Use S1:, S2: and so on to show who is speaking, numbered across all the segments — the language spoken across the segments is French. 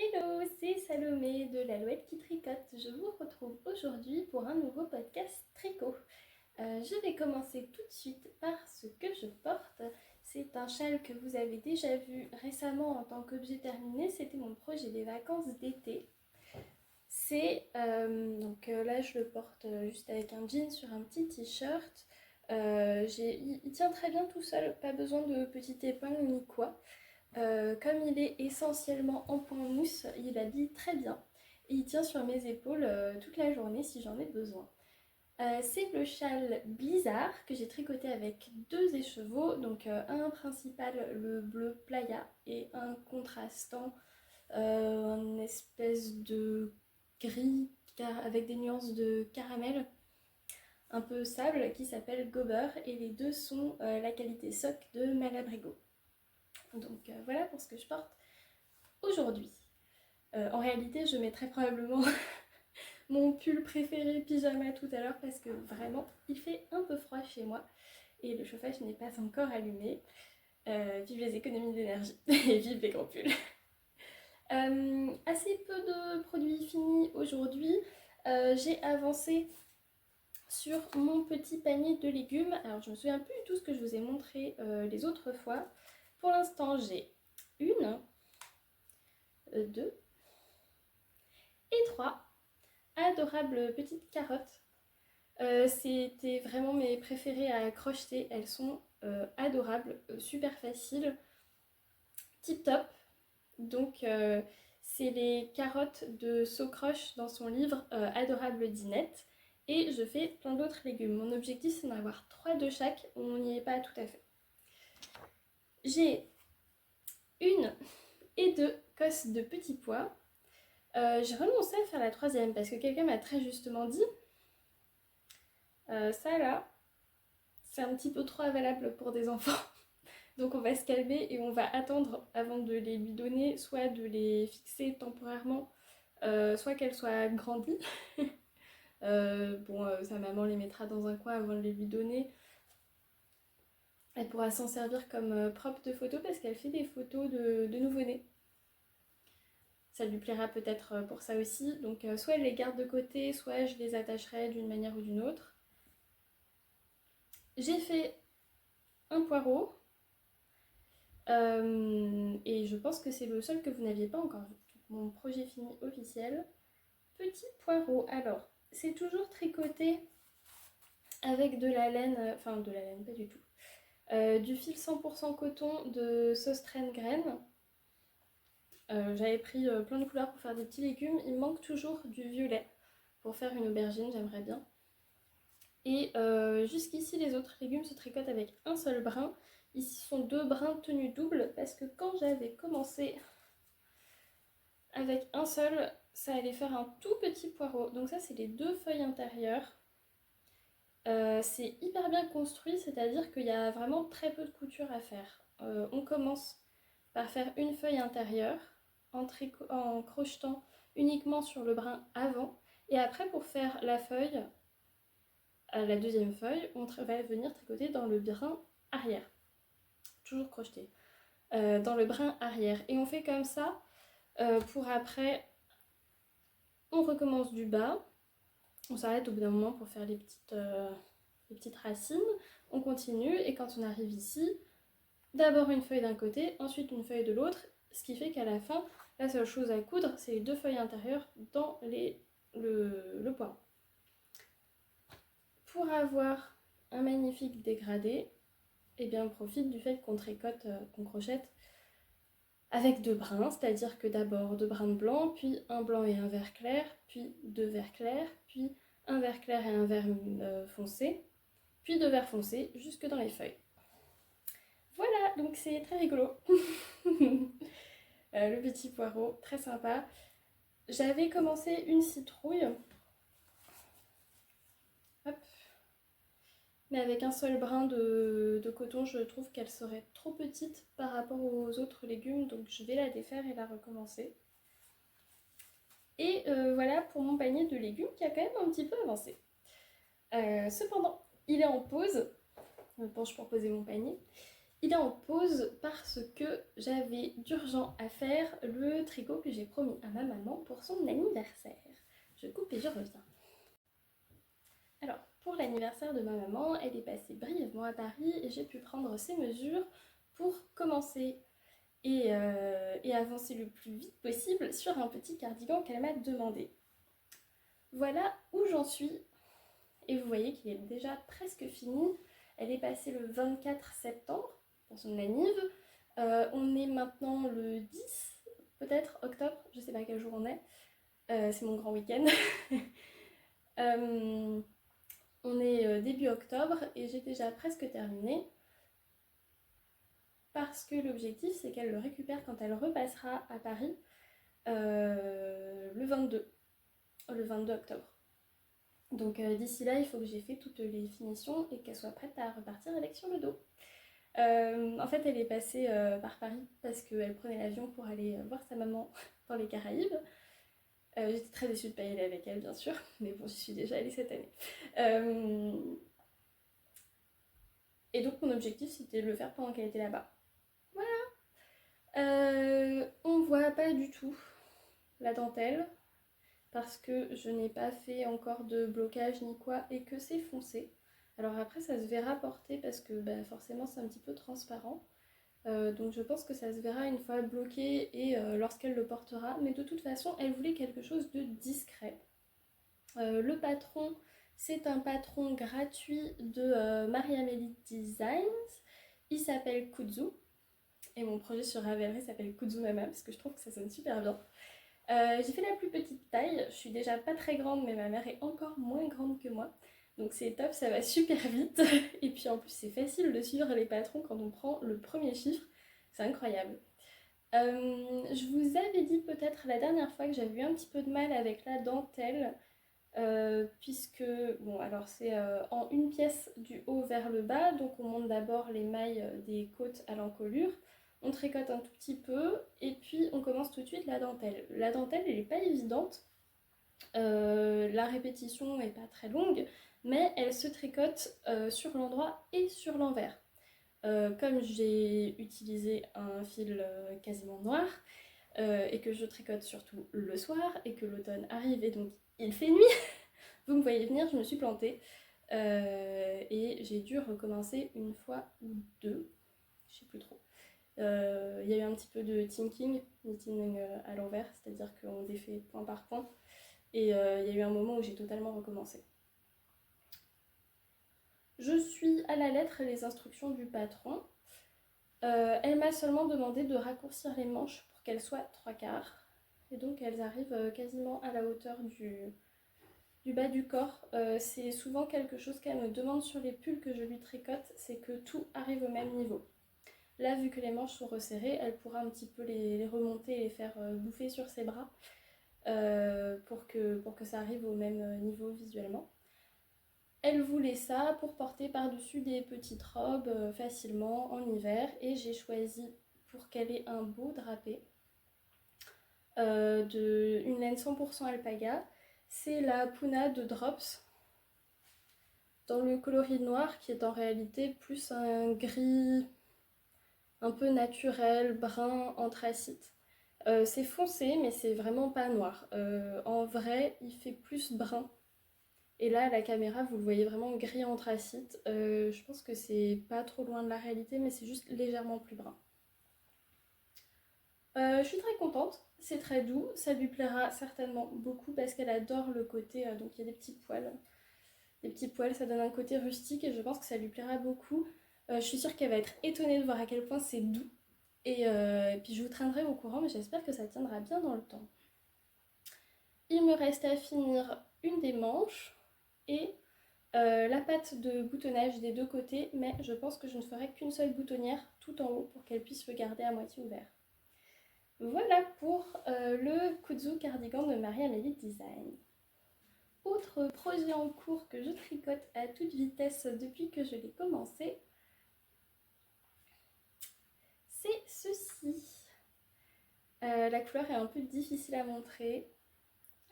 S1: Hello, c'est Salomé de l'Alouette qui tricote. Je vous retrouve aujourd'hui pour un nouveau podcast tricot. Je vais commencer tout de suite par ce que je porte. C'est un châle que vous avez déjà vu récemment en tant qu'objet terminé. C'était mon projet des vacances d'été. Là je le porte juste avec un jean sur un petit t-shirt. Il tient très bien tout seul, pas besoin de petite épingle ni quoi. Comme il est essentiellement en point mousse, il habille très bien et il tient sur mes épaules toute la journée si j'en ai besoin. C'est le châle Blizzard que j'ai tricoté avec deux écheveaux, donc un principal, le bleu playa, et un contrastant, un espèce de gris avec des nuances de caramel, un peu sable, qui s'appelle Gobber, et les deux sont la qualité sock de Malabrigo. Donc voilà pour ce que je porte aujourd'hui. En réalité, je mettrai probablement mon pull préféré pyjama tout à l'heure parce que vraiment, il fait un peu froid chez moi et le chauffage n'est pas encore allumé. Vive les économies d'énergie et vive les grands pulls. Assez peu de produits finis aujourd'hui. J'ai avancé sur mon petit panier de légumes. Alors, je me souviens plus du tout ce que je vous ai montré les autres fois. Pour l'instant, j'ai une, deux et trois adorables petites carottes. C'était vraiment mes préférées à crocheter. Elles sont adorables, super faciles, tip top. Donc c'est les carottes de Socroche dans son livre Adorable Dinette. Et je fais plein d'autres légumes. Mon objectif c'est d'en avoir 3 de chaque. On n'y est pas tout à fait. J'ai une et deux cosses de petits pois. J'ai renoncé à faire la troisième parce que quelqu'un m'a très justement dit ça là, c'est un petit peu trop avalable pour des enfants. Donc on va se calmer et on va attendre avant de les lui donner, soit de les fixer temporairement, soit qu'elles soient grandies. Sa maman les mettra dans un coin avant de les lui donner. Elle pourra s'en servir comme prop de photo parce qu'elle fait des photos de nouveau-nés. Ça lui plaira peut-être pour ça aussi. Donc soit elle les garde de côté, soit je les attacherai d'une manière ou d'une autre. J'ai fait un poireau. Et je pense que c'est le seul que vous n'aviez pas encore vu. Mon projet fini officiel. Petit poireau. Alors, c'est toujours tricoté avec de la laine, enfin de la laine, pas du tout. Du fil 100% coton de Saustraine Graine. J'avais pris plein de couleurs pour faire des petits légumes. Il me manque toujours du violet pour faire une aubergine, j'aimerais bien. Et jusqu'ici, les autres légumes se tricotent avec un seul brin. Ici, ce sont deux brins tenus double parce que quand j'avais commencé avec un seul, ça allait faire un tout petit poireau. Donc ça, c'est les deux feuilles intérieures. C'est hyper bien construit, c'est-à-dire qu'il y a vraiment très peu de couture à faire. On commence par faire une feuille intérieure en crochetant uniquement sur le brin avant. Et après, pour faire la feuille, la deuxième feuille, on va venir tricoter dans le brin arrière. Toujours crocheté. Dans le brin arrière. Et on fait comme ça pour après, on recommence du bas. On s'arrête au bout d'un moment pour faire les petites racines. On continue et quand on arrive ici, d'abord une feuille d'un côté, ensuite une feuille de l'autre. Ce qui fait qu'à la fin, la seule chose à coudre, c'est les deux feuilles intérieures dans le poireau. Pour avoir un magnifique dégradé, eh bien, on profite du fait qu'on tricote, qu'on crochette avec deux brins, c'est-à-dire que d'abord deux brins de blanc, puis un blanc et un vert clair, puis deux verts clairs, puis un vert clair et un vert foncé, puis deux verts foncés jusque dans les feuilles. Voilà, donc c'est très rigolo. Le petit poireau, très sympa. J'avais commencé une citrouille. Hop. Mais avec un seul brin de coton, je trouve qu'elle serait trop petite par rapport aux autres légumes, donc je vais la défaire et la recommencer. Et voilà pour mon panier de légumes qui a quand même un petit peu avancé. Cependant, il est en pause. Je penche pour poser mon panier. Il est en pause parce que j'avais d'urgent à faire le tricot que j'ai promis à ma maman pour son anniversaire. Je coupe et je reviens. Alors, pour l'anniversaire de ma maman, elle est passée brièvement à Paris et j'ai pu prendre ses mesures pour commencer et avancer le plus vite possible sur un petit cardigan qu'elle m'a demandé. Voilà où j'en suis. Et vous voyez qu'il est déjà presque fini. Elle est passée le 24 septembre pour son anniv. On est maintenant le 10, peut-être, octobre, je sais pas quel jour on est. C'est mon grand week-end. On est début octobre et j'ai déjà presque terminé. Parce que l'objectif, c'est qu'elle le récupère quand elle repassera à Paris le 22 octobre. Donc d'ici là, il faut que j'ai fait toutes les finitions et qu'elle soit prête à repartir avec sur le dos. En fait, elle est passée par Paris parce qu'elle prenait l'avion pour aller voir sa maman dans les Caraïbes. J'étais très déçue de ne pas y aller avec elle, bien sûr, mais bon, j'y suis déjà allée cette année. Et donc, mon objectif, c'était de le faire pendant qu'elle était là-bas. Voilà. On voit pas du tout la dentelle parce que je n'ai pas fait encore de blocage ni quoi et que c'est foncé. Alors après ça se verra porter parce que forcément c'est un petit peu transparent. Donc je pense que ça se verra une fois bloqué et lorsqu'elle le portera. Mais de toute façon elle voulait quelque chose de discret. Le patron, c'est un patron gratuit de Marie-Amélie Designs. Il s'appelle Kuzu. Et mon projet sur Ravelry s'appelle Kuzu Mama parce que je trouve que ça sonne super bien. J'ai fait la plus petite taille, je suis déjà pas très grande mais ma mère est encore moins grande que moi. Donc c'est top, ça va super vite. Et puis en plus c'est facile de suivre les patrons quand on prend le premier chiffre, c'est incroyable. Je vous avais dit peut-être la dernière fois que j'avais eu un petit peu de mal avec la dentelle. Puisque, bon alors c'est en une pièce du haut vers le bas, donc on monte d'abord les mailles des côtes à l'encolure. On tricote un tout petit peu et puis on commence tout de suite la dentelle. La dentelle, elle n'est pas évidente. La répétition n'est pas très longue, mais elle se tricote sur l'endroit et sur l'envers. Comme j'ai utilisé un fil quasiment noir et que je tricote surtout le soir et que l'automne arrive et donc il fait nuit, vous me voyez venir, je me suis plantée et j'ai dû recommencer une fois ou deux, je sais plus trop. Il y a eu un petit peu de knitting à l'envers, c'est-à-dire qu'on défait point par point. Et il y a eu un moment où j'ai totalement recommencé. Je suis à la lettre les instructions du patron. Elle m'a seulement demandé de raccourcir les manches pour qu'elles soient 3/4. Et donc elles arrivent quasiment à la hauteur du bas du corps. C'est souvent quelque chose qu'elle me demande sur les pulls que je lui tricote, c'est que tout arrive au même niveau. Là, vu que les manches sont resserrées, elle pourra un petit peu les remonter et les faire bouffer sur ses bras pour que ça arrive au même niveau visuellement. Elle voulait ça pour porter par-dessus des petites robes facilement en hiver et j'ai choisi pour qu'elle ait un beau drapé une laine 100% alpaga. C'est la Puna de Drops dans le coloris noir qui est en réalité plus un gris un peu naturel, brun, anthracite. C'est foncé mais c'est vraiment pas noir. En vrai il fait plus brun. Et là, à la caméra, vous le voyez vraiment gris anthracite. Je pense que c'est pas trop loin de la réalité, mais c'est juste légèrement plus brun. Je suis très contente, c'est très doux. Ça lui plaira certainement beaucoup parce qu'elle adore le côté... donc il y a des petits poils. Des petits poils, ça donne un côté rustique et je pense que ça lui plaira beaucoup. Je suis sûre qu'elle va être étonnée de voir à quel point c'est doux. Et puis je vous tiendrai au courant, mais j'espère que ça tiendra bien dans le temps. Il me reste à finir une des manches et la patte de boutonnage des deux côtés, mais je pense que je ne ferai qu'une seule boutonnière tout en haut pour qu'elle puisse le garder à moitié ouvert. Voilà pour le Kuzu cardigan de Marie-Amélie Design. Autre projet en cours que je tricote à toute vitesse depuis que je l'ai commencé, c'est ceci. La couleur est un peu difficile à montrer.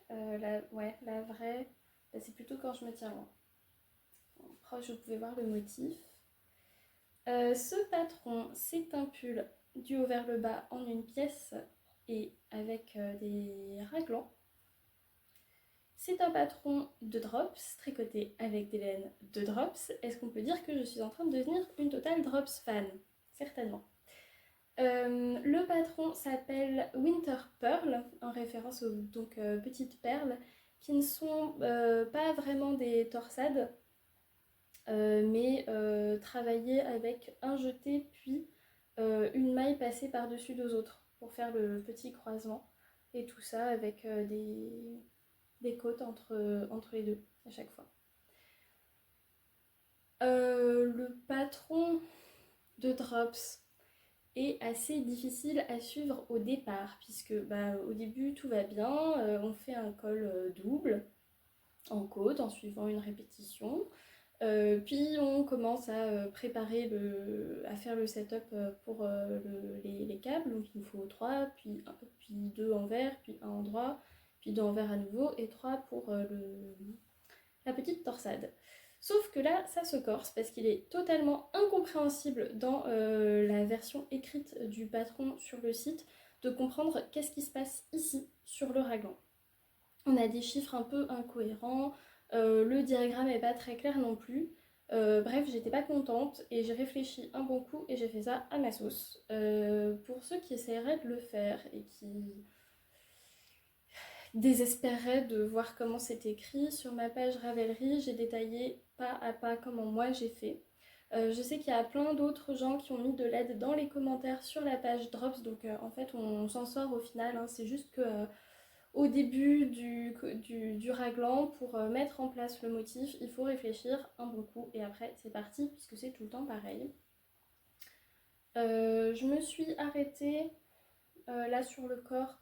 S1: La vraie, c'est plutôt quand je me tiens loin. Proche, vous pouvez voir le motif. Ce patron, c'est un pull du haut vers le bas en une pièce et avec des raglans. C'est un patron de drops, tricoté avec des laines de drops. Est-ce qu'on peut dire que je suis en train de devenir une totale drops fan? Certainement. Le patron s'appelle Winter Pearl, en référence aux petites perles, qui ne sont pas vraiment des torsades, mais travaillées avec un jeté puis une maille passée par-dessus deux autres pour faire le petit croisement. Et tout ça avec des côtes entre les deux à chaque fois. Le patron de Drops est assez difficile à suivre au départ, puisque au début tout va bien, on fait un col double en côte en suivant une répétition. Puis on commence à préparer à faire le setup pour les câbles. Donc il nous faut 3, puis 2 en vert, puis un en droit, puis 2 en vert à nouveau, et 3 pour la petite torsade. Sauf que là, ça se corse parce qu'il est totalement incompréhensible dans la version écrite du patron sur le site de comprendre qu'est-ce qui se passe ici sur le raglan. On a des chiffres un peu incohérents, le diagramme n'est pas très clair non plus. Bref, j'étais pas contente et j'ai réfléchi un bon coup et j'ai fait ça à ma sauce. Pour ceux qui essaieraient de le faire et qui désespérerais de voir comment c'est écrit, sur ma page Ravelry, j'ai détaillé pas à pas comment moi j'ai fait. Je sais qu'il y a plein d'autres gens qui ont mis de l'aide dans les commentaires sur la page Drops, donc en fait on s'en sort au final, hein. C'est juste que au début du raglan, pour mettre en place le motif, il faut réfléchir un bon coup et après c'est parti puisque c'est tout le temps pareil. Je me suis arrêtée là sur le corps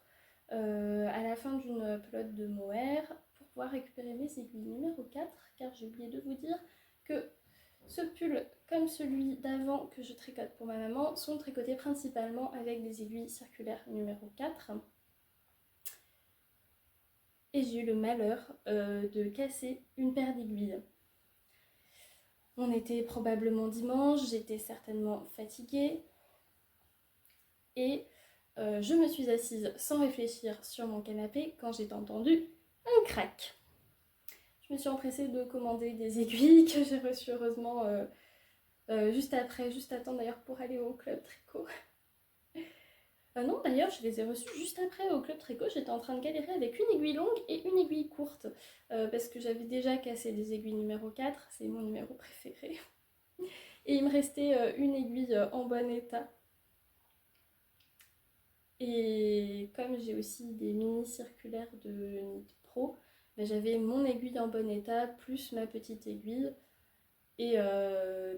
S1: à la fin d'une pelote de mohair pour pouvoir récupérer mes aiguilles numéro 4, car j'ai oublié de vous dire que ce pull, comme celui d'avant que je tricote pour ma maman, sont tricotés principalement avec des aiguilles circulaires numéro 4. Et j'ai eu le malheur de casser une paire d'aiguilles. On était probablement dimanche, j'étais certainement fatiguée et je me suis assise sans réfléchir sur mon canapé quand j'ai entendu un crack. Je me suis empressée de commander des aiguilles que j'ai reçues heureusement juste à temps d'ailleurs pour aller au club tricot. Non, d'ailleurs, je les ai reçues juste après au club tricot. J'étais en train de galérer avec une aiguille longue et une aiguille courte parce que j'avais déjà cassé les aiguilles numéro 4, c'est mon numéro préféré. Et il me restait une aiguille en bon état. Et comme j'ai aussi des mini circulaires de Knit Pro, j'avais mon aiguille en bon état plus ma petite aiguille. Et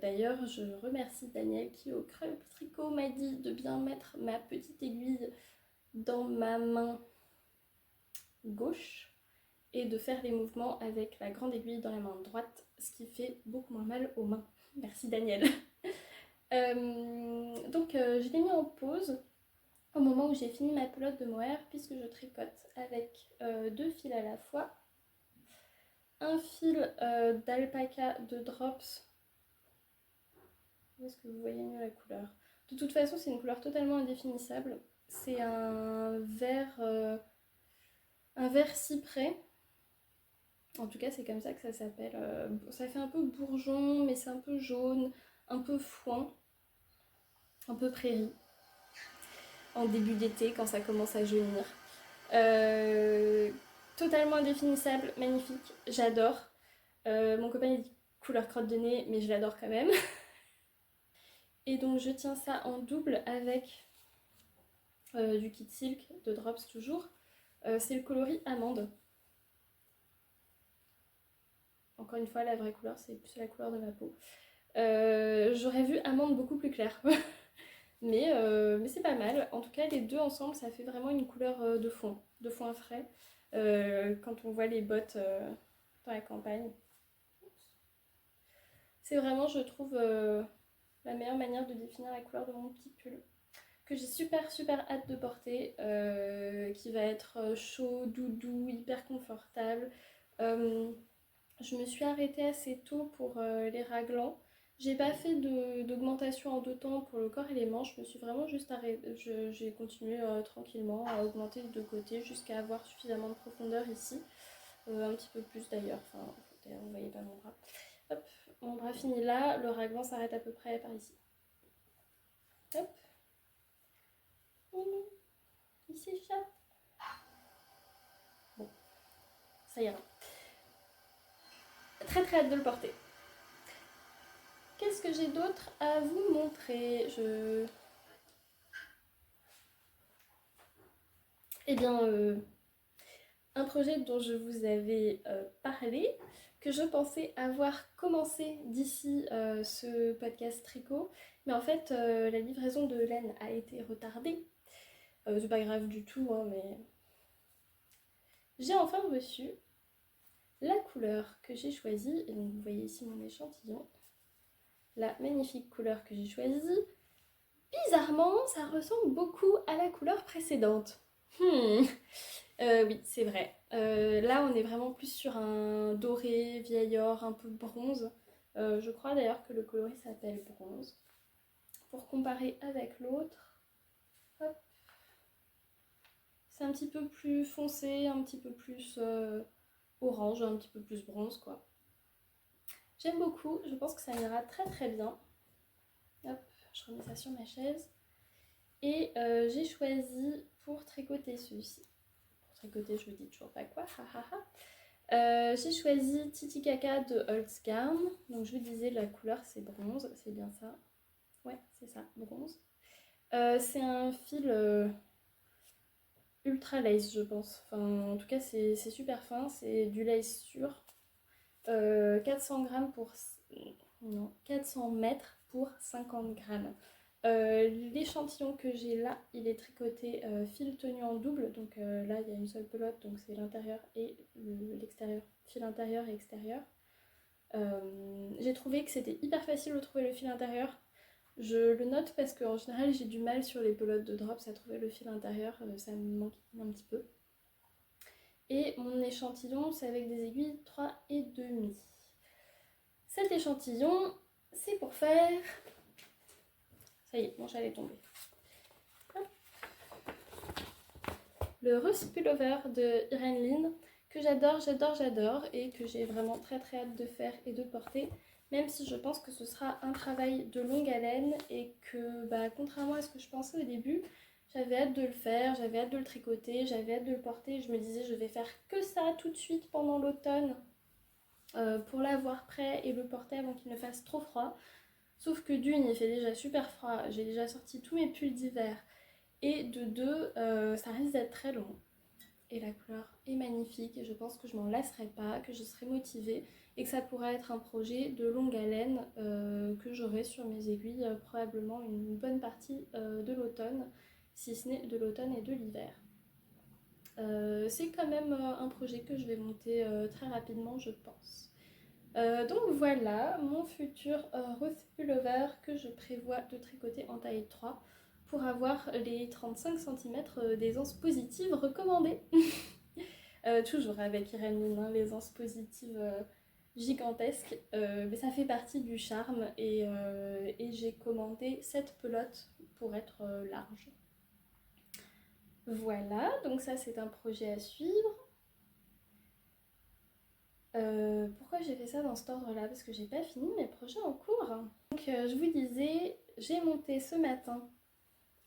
S1: d'ailleurs, je remercie Daniel qui au club tricot m'a dit de bien mettre ma petite aiguille dans ma main gauche et de faire les mouvements avec la grande aiguille dans la main droite, ce qui fait beaucoup moins mal aux mains. Merci Daniel. Je l'ai mis en pause au moment où j'ai fini ma pelote de mohair puisque je tricote avec 2 fils à la fois. Un fil d'alpaca de Drops. Où est-ce que vous voyez mieux la couleur? De toute façon, c'est une couleur totalement indéfinissable. C'est un vert cyprès. En tout cas, c'est comme ça que ça s'appelle. Ça fait un peu bourgeon, mais c'est un peu jaune, un peu foin, un peu prairie. En début d'été, quand ça commence à jaunir. Totalement indéfinissable, magnifique, j'adore. Mon copain il dit couleur crotte de nez, mais je l'adore quand même. Et donc je tiens ça en double avec du kit silk de Drops toujours. C'est le coloris amande. Encore une fois, la vraie couleur, c'est plus la couleur de ma peau. J'aurais vu amande beaucoup plus claire. mais c'est pas mal. En tout cas, les deux ensemble, ça fait vraiment une couleur de foin frais. Quand on voit les bottes dans la campagne. C'est vraiment, je trouve, la meilleure manière de définir la couleur de mon petit pull. Que j'ai super hâte de porter, qui va être chaud, doudou, hyper confortable. Je me suis arrêtée assez tôt pour les raglans. J'ai pas fait d'augmentation en 2 temps pour le corps et les manches, je me suis vraiment juste arrêtée, j'ai continué tranquillement à augmenter les 2 côtés jusqu'à avoir suffisamment de profondeur ici, un petit peu plus d'ailleurs, enfin d'ailleurs vous voyez pas mon bras. Hop, mon bras finit là, le raglan s'arrête à peu près par ici. Hop, il s'échappe. Bon, ça ira. Très très hâte de le porter. Qu'est-ce que j'ai d'autre à vous montrer? Eh bien, un projet dont je vous avais parlé, que je pensais avoir commencé d'ici ce podcast tricot, mais en fait la livraison de laine a été retardée. C'est pas grave du tout, hein, mais j'ai enfin reçu la couleur que j'ai choisie, et donc vous voyez ici mon échantillon, la magnifique couleur que j'ai choisie. Bizarrement, ça ressemble beaucoup à la couleur précédente. Oui, c'est vrai. Là, on est vraiment plus sur un doré, vieil or, un peu bronze. Je crois d'ailleurs que le coloris s'appelle bronze. Pour comparer avec l'autre, hop, c'est un petit peu plus foncé, un petit peu plus orange, un petit peu plus bronze, quoi. J'aime beaucoup, je pense que ça ira très très bien. Hop, je remets ça sur ma chaise. Et j'ai choisi pour tricoter celui-ci. Pour tricoter, je vous dis toujours pas quoi, j'ai choisi Titicaca de Holzgarn. Donc je vous disais, la couleur c'est bronze, c'est bien ça. Ouais, c'est ça, bronze. C'est un fil ultra lace, je pense. Enfin, en tout cas, c'est super fin, c'est du lace sûr. 400 grammes pour... Non, 400 mètres pour 50 grammes. L'échantillon que j'ai là, il est tricoté fil tenu en double. Donc là, il y a une seule pelote, donc c'est l'intérieur et l'extérieur. Fil intérieur et extérieur. J'ai trouvé que c'était hyper facile de trouver le fil intérieur. Je le note parce qu'en général, j'ai du mal sur les pelotes de drops à trouver le fil intérieur. Ça me manque un petit peu. Et mon échantillon, c'est avec des aiguilles 3,5. Cet échantillon, c'est pour faire... Ça y est, mon châle est tombé. Hop. Le Russe Pullover de Irene Lynn, que j'adore, j'adore, j'adore, et que j'ai vraiment très très hâte de faire et de porter, même si je pense que ce sera un travail de longue haleine et que, contrairement à ce que je pensais au début, j'avais hâte de le faire, j'avais hâte de le tricoter, j'avais hâte de le porter. Je me disais, je vais faire que ça tout de suite pendant l'automne pour l'avoir prêt et le porter avant qu'il ne fasse trop froid. Sauf que d'une, il fait déjà super froid, j'ai déjà sorti tous mes pulls d'hiver. Et de deux, ça risque d'être très long. Et la couleur est magnifique et je pense que je m'en lasserai pas, que je serai motivée et que ça pourrait être un projet de longue haleine que j'aurai sur mes aiguilles probablement une bonne partie de l'automne, si ce n'est de l'automne et de l'hiver. C'est quand même un projet que je vais monter très rapidement, je pense. Donc voilà mon futur Ruth Pullover que je prévois de tricoter en taille 3 pour avoir les 35 cm d'aisance positive recommandées. Toujours avec Irene Lynn, hein, l'aisance positive gigantesque, mais ça fait partie du charme et j'ai commandé cette pelote pour être large. Voilà, donc ça c'est un projet à suivre. Pourquoi j'ai fait ça dans cet ordre-là? Parce que j'ai pas fini mes projets en cours. Donc je vous disais, j'ai monté ce matin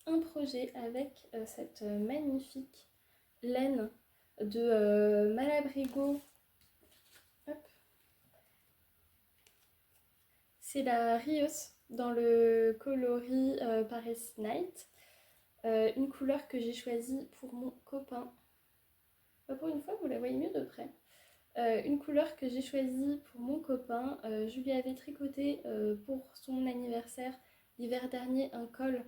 S1: un projet avec cette magnifique laine de Malabrigo. Hop. C'est la Rios dans le coloris Paris Night. Une couleur que j'ai choisie pour mon copain. Pour une fois, vous la voyez mieux de près. Une couleur que j'ai choisie pour mon copain. Je lui avais tricoté pour son anniversaire l'hiver dernier un col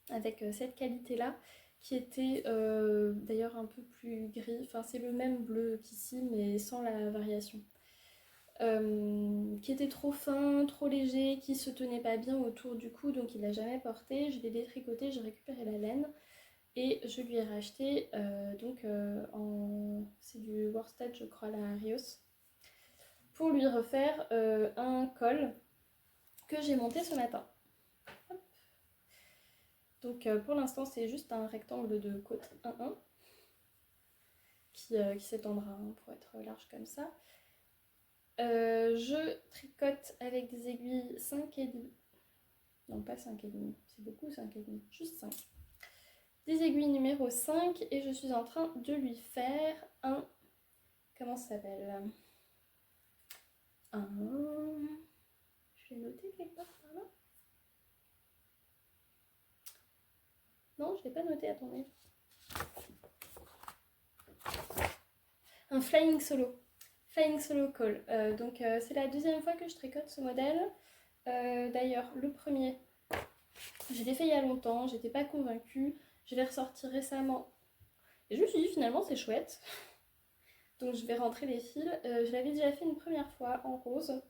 S1: avec cette qualité-là, qui était d'ailleurs un peu plus gris. Enfin, c'est le même bleu qu'ici, mais sans la variation. Qui était trop fin, trop léger, qui se tenait pas bien autour du cou, donc il l'a jamais porté. Je l'ai détricoté, j'ai récupéré la laine. Et je lui ai racheté c'est du worsted je crois, la Rios, pour lui refaire un col que j'ai monté ce matin. Hop. Donc pour l'instant c'est juste un rectangle de côte 1-1 qui s'étendra hein, pour être large comme ça. Je tricote avec des aiguilles 5,5. Non pas 5,5, c'est beaucoup 5,5, juste 5. Des aiguilles numéro 5 et je suis en train de lui faire un... Comment ça s'appelle? Un... Je l'ai noté quelque part par là? Non, je ne l'ai pas noté, attendez. Un flying solo. Flying solo call. Donc c'est la deuxième fois que je tricote ce modèle. D'ailleurs, le premier, je l'ai fait il y a longtemps, j'étais pas convaincue. Je l'ai ressorti récemment. Et je me suis dit finalement c'est chouette. Donc je vais rentrer les fils. Je l'avais déjà fait une première fois en rose.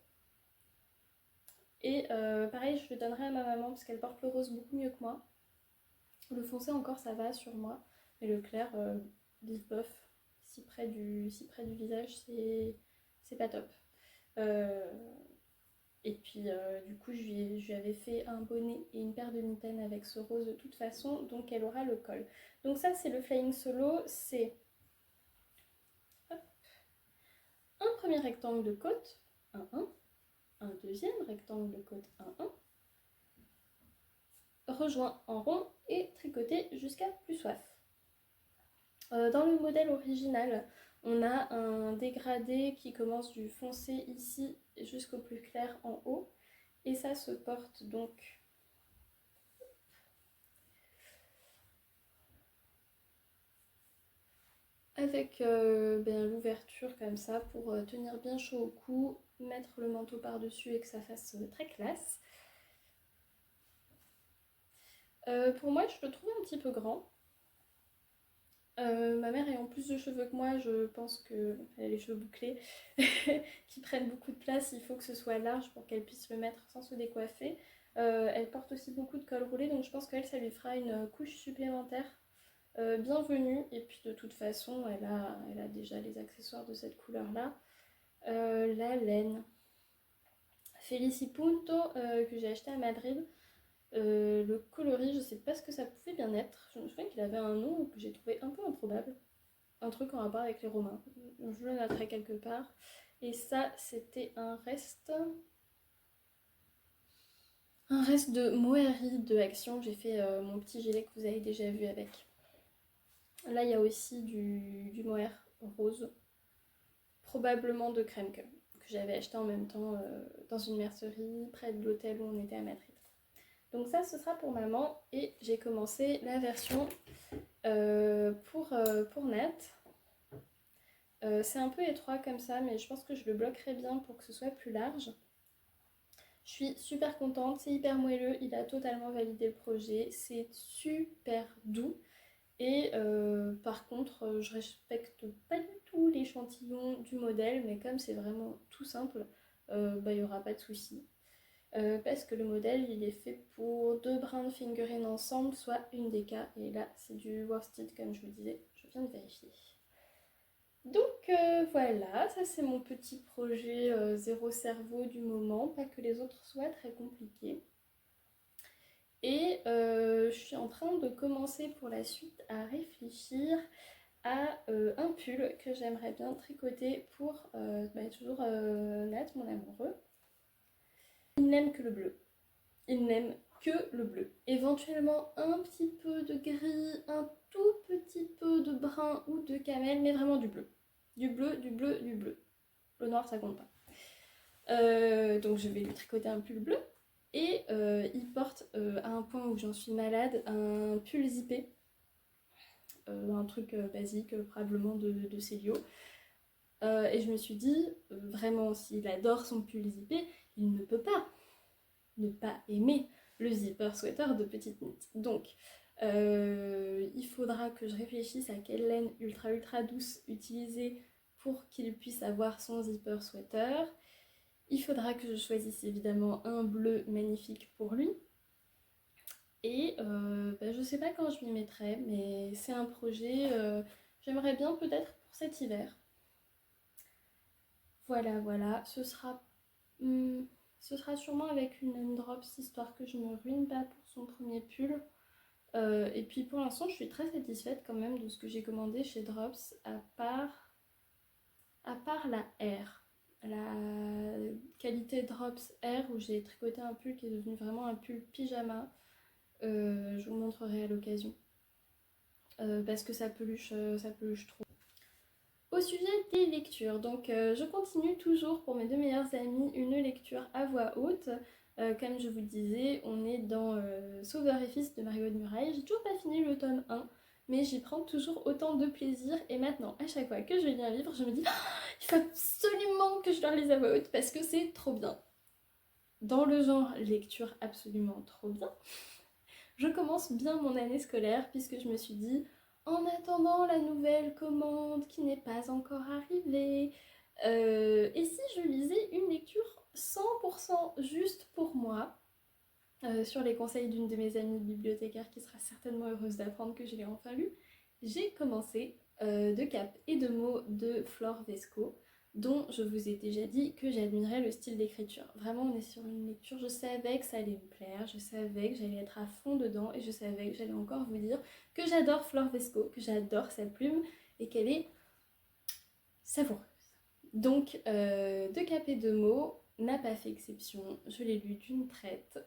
S1: Et pareil, je le donnerai à ma maman parce qu'elle porte le rose beaucoup mieux que moi. Le foncé encore ça va sur moi. Mais le clair, bif bof, si près du visage, c'est pas top. Et puis du coup je lui avais fait un bonnet et une paire de mitaines avec ce rose de toute façon. Donc elle aura le col. Donc ça c'est le flying solo. C'est un premier rectangle de côte, 1-1. Un deuxième rectangle de côte 1-1, rejoint en rond et tricoté jusqu'à plus soif. Dans le modèle original, on a un dégradé qui commence du foncé ici jusqu'au plus clair en haut et ça se porte donc avec l'ouverture comme ça pour tenir bien chaud au cou, mettre le manteau par-dessus et que ça fasse très classe. Pour moi, je le trouve un petit peu grand. Ma mère ayant plus de cheveux que moi, je pense qu'elle a les cheveux bouclés qui prennent beaucoup de place. Il faut que ce soit large pour qu'elle puisse le mettre sans se décoiffer. Elle porte aussi beaucoup de col roulé, donc je pense qu'elle, ça lui fera une couche supplémentaire bienvenue. Et puis de toute façon, elle a déjà les accessoires de cette couleur-là. La laine Felicipunto que j'ai acheté à Madrid. Le coloris, je sais pas ce que ça pouvait bien être. Je me souviens qu'il avait un nom que j'ai trouvé un peu improbable. Un truc en rapport avec les Romains. Je le noterai quelque part. Et ça, c'était un reste de mohair de Action. J'ai fait mon petit gilet que vous avez déjà vu avec. Là, il y a aussi du mohair rose. Probablement de Kremke. Que j'avais acheté en même temps dans une mercerie près de l'hôtel où on était à Madrid. Donc ça, ce sera pour maman et j'ai commencé la version pour Nat. C'est un peu étroit comme ça, mais je pense que je le bloquerai bien pour que ce soit plus large. Je suis super contente, c'est hyper moelleux, il a totalement validé le projet, c'est super doux. Et par contre, je respecte pas du tout l'échantillon du modèle, mais comme c'est vraiment tout simple, il n'y aura pas de souci. Parce que le modèle il est fait pour 2 brins de fingering ensemble, soit une déca, et là c'est du worsted comme je vous disais, je viens de vérifier. Donc voilà, ça c'est mon petit projet zéro cerveau du moment, pas que les autres soient très compliqués. Et je suis en train de commencer pour la suite à réfléchir à un pull que j'aimerais bien tricoter pour toujours Nat, mon amoureux. Il n'aime que le bleu. Il n'aime que le bleu. Éventuellement un petit peu de gris, un tout petit peu de brun ou de camel, mais vraiment du bleu. Du bleu, du bleu, du bleu. Le noir, ça compte pas. Donc je vais lui tricoter un pull bleu. Et il porte, à un point où j'en suis malade, un pull zippé. Un truc basique, probablement de Célio. Et je me suis dit, vraiment, s'il adore son pull zippé, il ne peut pas ne pas aimer le zipper sweater de Petite Knit. Donc, il faudra que je réfléchisse à quelle laine ultra douce utiliser pour qu'il puisse avoir son zipper sweater. Il faudra que je choisisse évidemment un bleu magnifique pour lui. Et je sais pas quand je m'y mettrai, mais c'est un projet, j'aimerais bien peut-être pour cet hiver. Voilà, ce sera Ce sera sûrement avec une laine Drops, histoire que je me ruine pas pour son premier pull. Et puis pour l'instant, je suis très satisfaite quand même de ce que j'ai commandé chez Drops, à part la R. La qualité Drops R où j'ai tricoté un pull qui est devenu vraiment un pull pyjama. Je vous montrerai à l'occasion. Parce que ça peluche trop. Au sujet des lectures, donc je continue toujours pour mes deux meilleures amies une lecture à voix haute. Comme je vous disais, on est dans Sauveur et Fils de Margot de Muraille. J'ai toujours pas fini le tome 1, mais j'y prends toujours autant de plaisir. Et maintenant, à chaque fois que je lis un livre, je me dis il faut absolument que je le relise à voix haute parce que c'est trop bien. Dans le genre lecture absolument trop bien, je commence bien mon année scolaire puisque je me suis dit, en attendant la nouvelle commande qui n'est pas encore arrivée, et si je lisais une lecture 100% juste pour moi, sur les conseils d'une de mes amies bibliothécaires qui sera certainement heureuse d'apprendre que je l'ai enfin lu, j'ai commencé De Cap et de mots de Flore Vesco, dont je vous ai déjà dit que j'admirais le style d'écriture. Vraiment, on est sur une lecture, je savais que ça allait me plaire, je savais que j'allais être à fond dedans, et je savais que j'allais encore vous dire que j'adore Flore Vesco, que j'adore sa plume, et qu'elle est savoureuse. Donc, De Cap et de mots n'a pas fait exception, je l'ai lu d'une traite,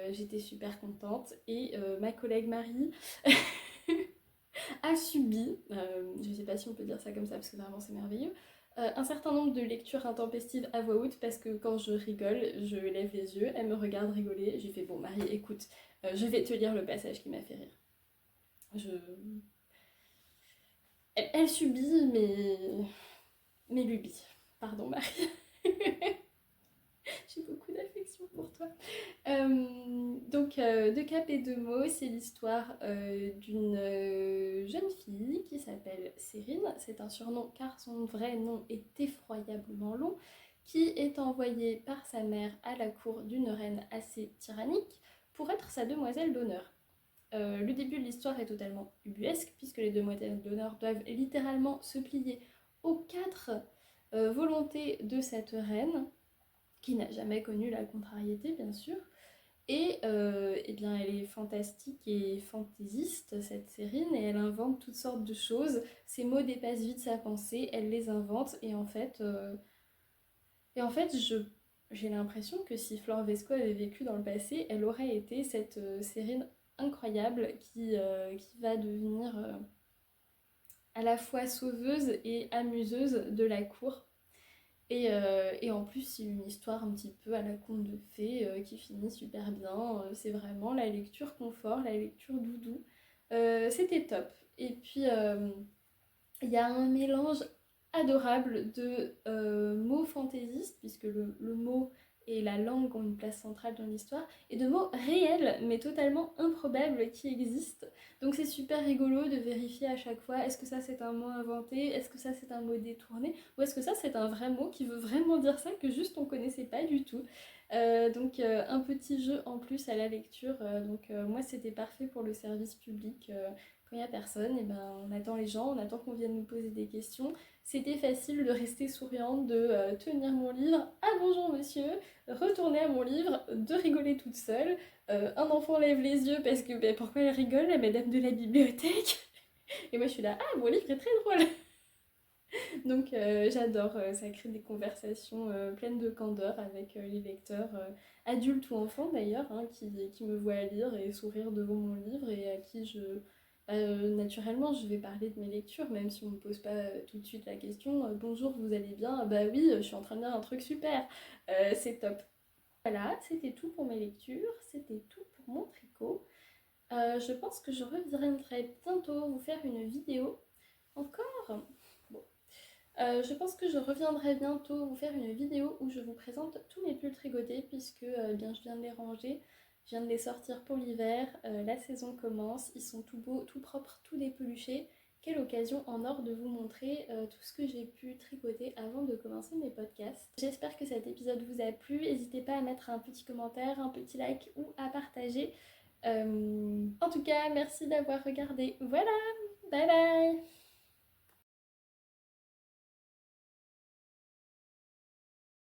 S1: j'étais super contente, et ma collègue Marie a subi, je ne sais pas si on peut dire ça comme ça parce que vraiment c'est merveilleux, un certain nombre de lectures intempestives à voix haute parce que quand je rigole, je lève les yeux, elle me regarde rigoler, j'ai fait bon Marie écoute, je vais te lire le passage qui m'a fait rire. Elle subit mes lubies. Pardon Marie. J'ai beaucoup d'affection pour toi. Donc, De Cap et de mots, c'est l'histoire d'une jeune fille qui s'appelle Cérine. C'est un surnom car son vrai nom est effroyablement long, qui est envoyée par sa mère à la cour d'une reine assez tyrannique pour être sa demoiselle d'honneur. Le début de l'histoire est totalement ubuesque puisque les demoiselles d'honneur doivent littéralement se plier aux quatre volontés de cette reine qui n'a jamais connu la contrariété, bien sûr. Et eh bien, elle est fantastique et fantaisiste, cette Cérine, et elle invente toutes sortes de choses. Ses mots dépassent vite sa pensée, elle les invente, j'ai l'impression que si Flore Vesco avait vécu dans le passé, elle aurait été cette Cérine incroyable qui va devenir à la fois sauveuse et amuseuse de la cour. Et en plus, c'est une histoire un petit peu à la conte de fées qui finit super bien. C'est vraiment la lecture confort, la lecture doudou. C'était top. Et puis, il y a un mélange adorable de mots fantaisistes, puisque le mot et la langue ont une place centrale dans l'histoire, et de mots réels, mais totalement improbables, qui existent. Donc c'est super rigolo de vérifier à chaque fois, est-ce que ça c'est un mot inventé, est-ce que ça c'est un mot détourné, ou est-ce que ça c'est un vrai mot qui veut vraiment dire ça, que juste on connaissait pas du tout. Donc un petit jeu en plus à la lecture, moi c'était parfait pour le service public. Quand il n'y a personne, et ben, on attend les gens, on attend qu'on vienne nous poser des questions. C'était facile de rester souriante, de tenir mon livre. Ah bonjour monsieur, retourner à mon livre, de rigoler toute seule. Un enfant lève les yeux parce que ben, pourquoi elle rigole, la madame de la bibliothèque. Et moi je suis là, ah mon livre est très drôle. Donc j'adore, ça crée des conversations pleines de candeur avec les lecteurs, adultes ou enfants d'ailleurs, hein, qui me voient lire et sourire devant mon livre et à qui naturellement je vais parler de mes lectures, même si on ne me pose pas tout de suite la question bonjour, vous allez bien? Bah oui, je suis en train de lire un truc super, c'est top. Voilà, c'était tout pour mes lectures, c'était tout pour mon tricot. Je pense que je reviendrai bientôt vous faire une vidéo. Encore? Bon. Je pense que je reviendrai bientôt vous faire une vidéo où je vous présente tous mes pulls tricotés puisque bien, je viens de les ranger, je viens de les sortir pour l'hiver, la saison commence, ils sont tout beaux, tout propres, tout dépeluchés. Quelle occasion en or de vous montrer tout ce que j'ai pu tricoter avant de commencer mes podcasts. J'espère que cet épisode vous a plu, n'hésitez pas à mettre un petit commentaire, un petit like ou à partager. En tout cas, merci d'avoir regardé. Voilà, bye bye!